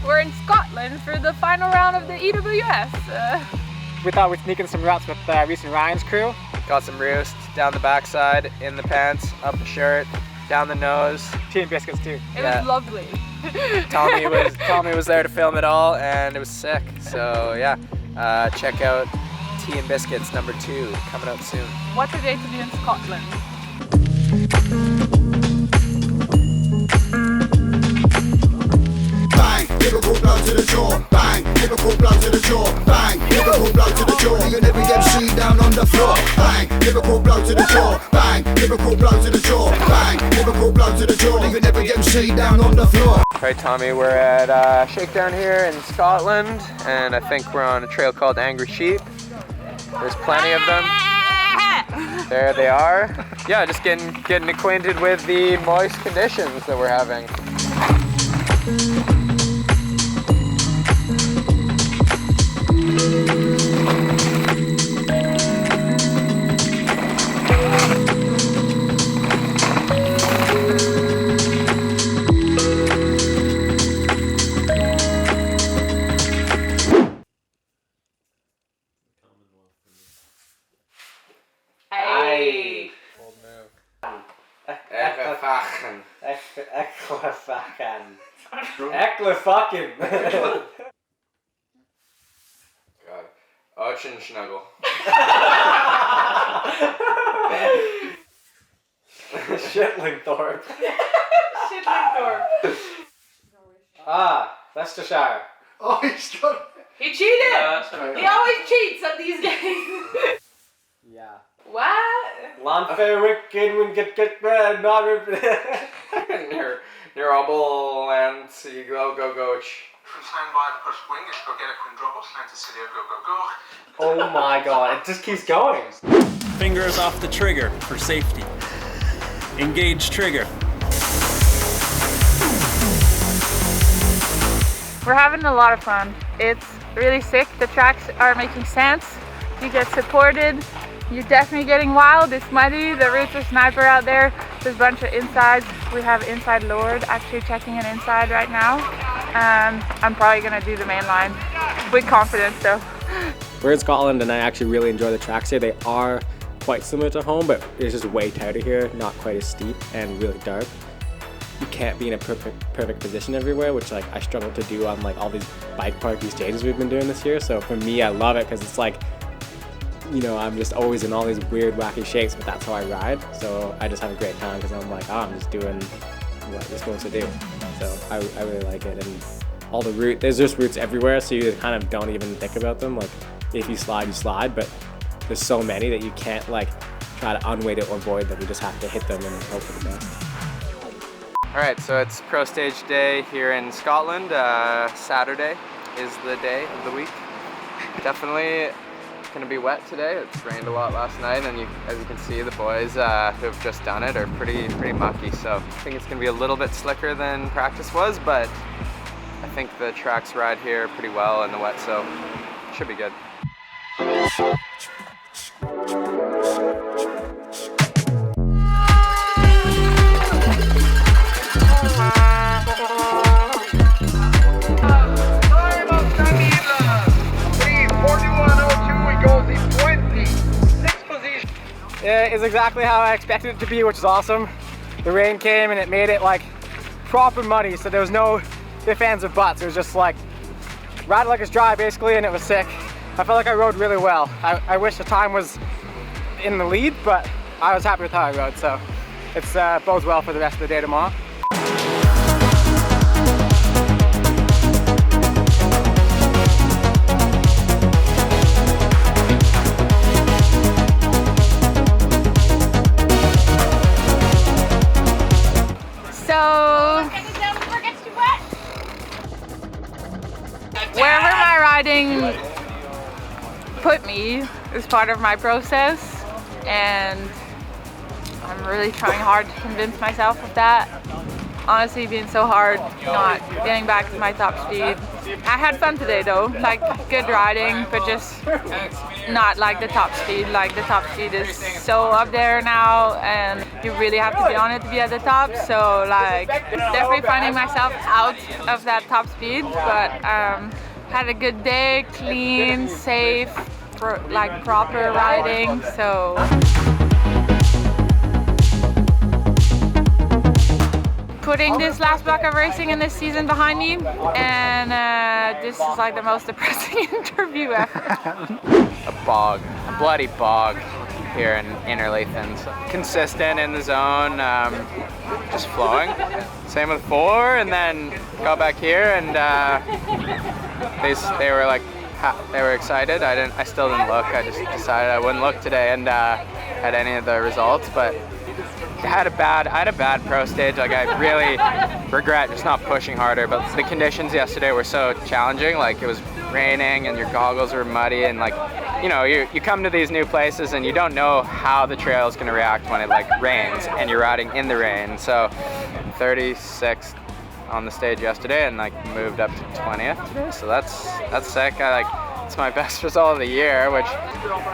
we're in Scotland for the final round of the EWS. We thought we'd sneak in some ruts with recent Ryan's crew. Got some roost down the backside, in the pants, up the shirt, down the nose. Tea and biscuits too. It was lovely. Tommy was there to film it all, and it was sick. So yeah, check out Tea and Biscuits #2 coming out soon. What a day to be in Scotland. Bang, Liverpool blow to the jaw. Bang, Liverpool blow to the jaw. Bang, Liverpool blow to the jaw. Leaving every MC down on the floor. Bang, Liverpool blow to the jaw. Bang, Liverpool blow to the jaw. Bang, Liverpool blow to the jaw. Leaving every MC down on the floor. Alright Tommy, we're at Shakedown here in Scotland, and I think we're on a trail called Angry Sheep. There's plenty of them. There they are. Yeah, just getting acquainted with the moist conditions that we're having. Hey. Old move. Eklefakken. God. Ocean Snuggle. Shitlingthorpe. Shitlingthorpe. Leicestershire. Oh, he's got it. He cheated! That's right. He always cheats at these games. Yeah. What? Landfair wicked when get not Near Obel and so you go. Stand by the push wing, it's go get a quadruple, stand to city, go. Oh my god, it just keeps going. Fingers off the trigger for safety. Engage trigger. We're having a lot of fun. It's really sick. The tracks are making sense. You get supported. You're definitely getting wild. It's muddy. The roots are sniper out there. There's a bunch of insides. We have inside Lord actually checking an inside right now. I'm probably gonna do the main line with confidence though. We're in Scotland and I actually really enjoy the tracks here. They are quite similar to home, but it's just way tighter here, not quite as steep and really dark. You can't be in a perfect position everywhere, which like I struggle to do on like all these bike park exchanges we've been doing this year. So for me, I love it because it's like, you know, I'm just always in all these weird wacky shapes, but that's how I ride. So I just have a great time because I'm like, oh, I'm just doing what you're supposed to do. So I really like it. And all the there's just roots everywhere, so you kind of don't even think about them. Like if you slide, you slide, but there's so many that you can't like try to unweight it or avoid them. You just have to hit them and hope for the best. Alright, so it's Pro Stage Day here in Scotland. Saturday is the day of the week. Definitely gonna be wet today. It's rained a lot last night, and as you can see, the boys who have just done it are pretty mucky. So I think it's gonna be a little bit slicker than practice was, but I think the tracks ride here pretty well in the wet, so it should be good. It's exactly how I expected it to be, which is awesome. The rain came and it made it like proper muddy, so there was no ifs, ands, or buts. It was just like ride like it's dry basically, and it was sick. I felt like I rode really well. I wish the time was in the lead, but I was happy with how I rode, so it's bodes well for the rest of the day tomorrow. Wherever my riding put me is part of my process, and I'm really trying hard to convince myself of that. honestly been so hard not getting back to my top speed. I had fun today though, like good riding, but just not like the top speed. Like the top speed is so up there now and you really have to be on it to be at the top. So like definitely finding myself out of that top speed, but had a good day, clean, safe, like proper riding. So putting this last block of racing in this season behind me, and this is like the most depressing interview ever. A bog, a bloody bog here in Interlathens. Consistent in the zone, just flowing. Same with 4, and then got back here, and they were like, they were excited. I still didn't look. I just decided I wouldn't look today and at any of the results, but I had a bad pro stage. Like I really regret just not pushing harder, but the conditions yesterday were so challenging. Like it was raining and your goggles were muddy, and like, you know, you come to these new places and you don't know how the trail is going to react when it like rains and you're riding in the rain. So 36th on the stage yesterday and like moved up to 20th today. So that's sick. It's my best result of the year, which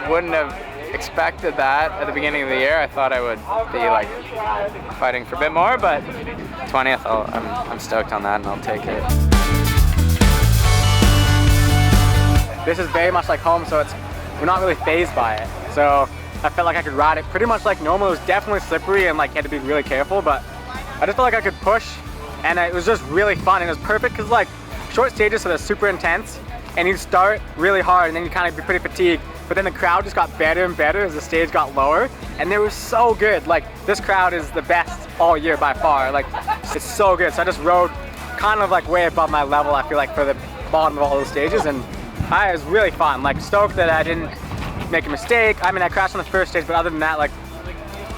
wouldn't have expected that at the beginning of the year. I thought I would be like fighting for a bit more, but 20th, I'm stoked on that and I'll take it. This is very much like home, so we're not really fazed by it. So I felt like I could ride it pretty much like normal. It was definitely slippery and like you had to be really careful, but I just felt like I could push, and it was just really fun, and it was perfect because like short stages, so they're super intense, and you start really hard and then you kind of be pretty fatigued. But then the crowd just got better and better as the stage got lower, and they were so good. Like this crowd is the best all year by far. Like it's so good. So I just rode kind of like way above my level, I feel like, for the bottom of all those stages, and it was really fun. Like stoked that I didn't make a mistake. I mean, I crashed on the first stage, but other than that, like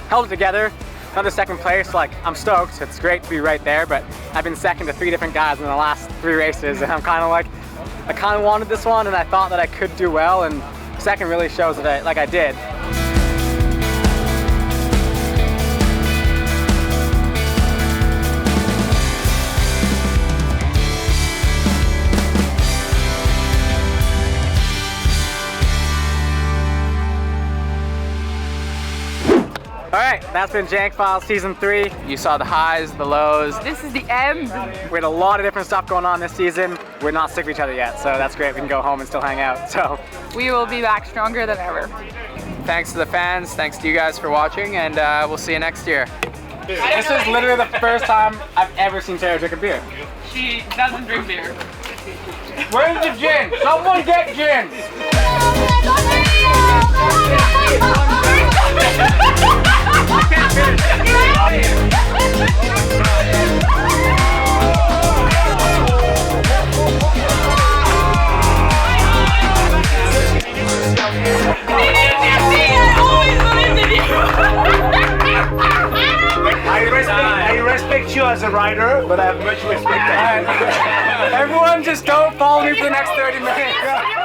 held it together. Another second place. Like I'm stoked. It's great to be right there, but I've been second to 3 different guys in the last 3 races, and I'm kind of like, I kind of wanted this one, and I thought that I could do well, and second really shows that I did. Alright, that's been Jank Files Season 3. You saw the highs, the lows. This is the end. We had a lot of different stuff going on this season. We're not sick of each other yet, so that's great. We can go home and still hang out. So We will be back stronger than ever. Thanks to the fans, thanks to you guys for watching, and we'll see you next year. this is literally the first time I've ever seen Tara drink a beer. She doesn't drink beer. Where's the gin? Someone get gin! I respect you as a rider, but I have much respect. Everyone just don't follow me for the next 30 minutes.